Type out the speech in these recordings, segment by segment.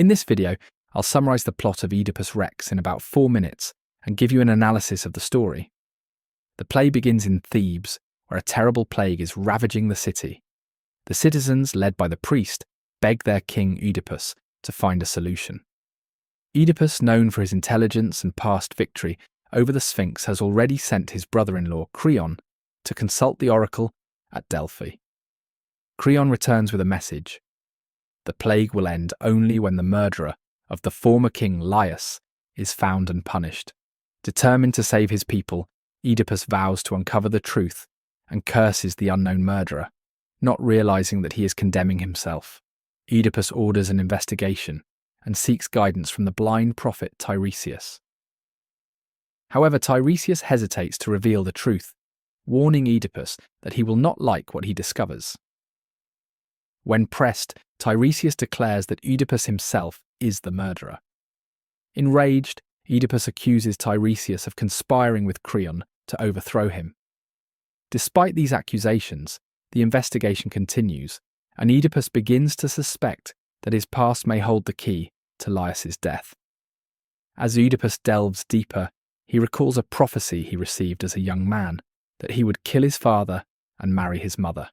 In this video, I'll summarize the plot of Oedipus Rex in about 4 minutes and give you an analysis of the story. The play begins in Thebes, where a terrible plague is ravaging the city. The citizens, led by the priest, beg their king Oedipus to find a solution. Oedipus, known for his intelligence and past victory over the Sphinx, has already sent his brother-in-law Creon to consult the oracle at Delphi. Creon returns with a message. The plague will end only when the murderer of the former king Laius is found and punished. Determined to save his people, Oedipus vows to uncover the truth and curses the unknown murderer, not realizing that he is condemning himself. Oedipus orders an investigation and seeks guidance from the blind prophet Tiresias. However, Tiresias hesitates to reveal the truth, warning Oedipus that he will not like what he discovers. When pressed, Tiresias declares that Oedipus himself is the murderer. Enraged, Oedipus accuses Tiresias of conspiring with Creon to overthrow him. Despite these accusations, the investigation continues, and Oedipus begins to suspect that his past may hold the key to Laius's death. As Oedipus delves deeper, he recalls a prophecy he received as a young man, that he would kill his father and marry his mother.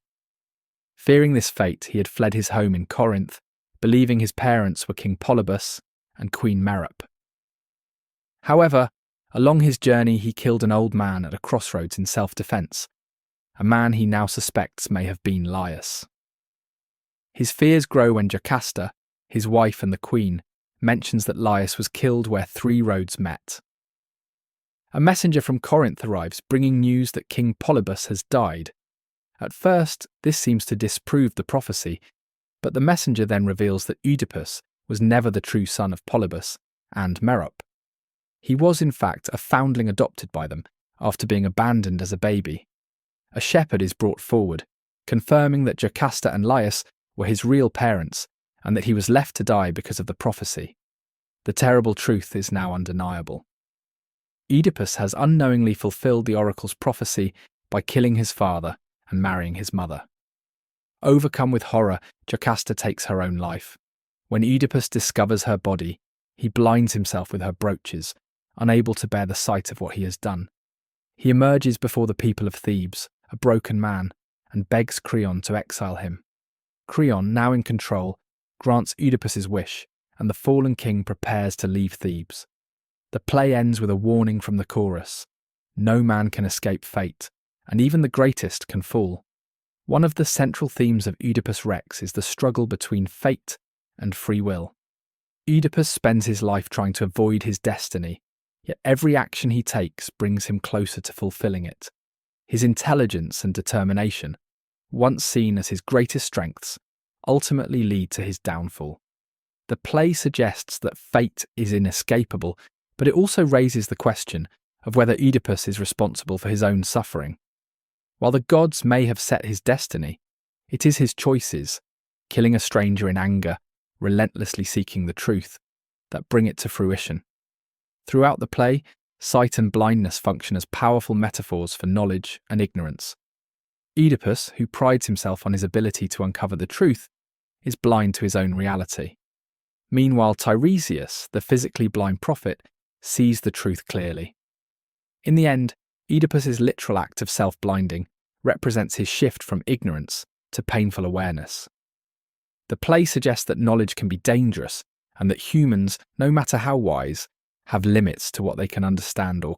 Fearing this fate, he had fled his home in Corinth, believing his parents were King Polybus and Queen Merope. However, along his journey he killed an old man at a crossroads in self-defense, a man he now suspects may have been Laius. His fears grow when Jocasta, his wife and the queen, mentions that Laius was killed where 3 roads met. A messenger from Corinth arrives, bringing news that King Polybus has died. At first, this seems to disprove the prophecy, but the messenger then reveals that Oedipus was never the true son of Polybus and Merope. He was in fact a foundling adopted by them after being abandoned as a baby. A shepherd is brought forward, confirming that Jocasta and Laius were his real parents and that he was left to die because of the prophecy. The terrible truth is now undeniable. Oedipus has unknowingly fulfilled the oracle's prophecy by killing his father and marrying his mother. Overcome with horror, Jocasta takes her own life. When Oedipus discovers her body, he blinds himself with her brooches, unable to bear the sight of what he has done. He emerges before the people of Thebes, a broken man, and begs Creon to exile him. Creon, now in control, grants Oedipus's wish, and the fallen king prepares to leave Thebes. The play ends with a warning from the chorus. No man can escape fate, and even the greatest can fall. One of the central themes of Oedipus Rex is the struggle between fate and free will. Oedipus spends his life trying to avoid his destiny, yet every action he takes brings him closer to fulfilling it. His intelligence and determination, once seen as his greatest strengths, ultimately lead to his downfall. The play suggests that fate is inescapable, but it also raises the question of whether Oedipus is responsible for his own suffering. While the gods may have set his destiny, it is his choices, killing a stranger in anger, relentlessly seeking the truth, that bring it to fruition. Throughout the play, sight and blindness function as powerful metaphors for knowledge and ignorance. Oedipus, who prides himself on his ability to uncover the truth, is blind to his own reality. Meanwhile, Tiresias, the physically blind prophet, sees the truth clearly. In the end, Oedipus's literal act of self-blinding represents his shift from ignorance to painful awareness. The play suggests that knowledge can be dangerous and that humans, no matter how wise, have limits to what they can understand or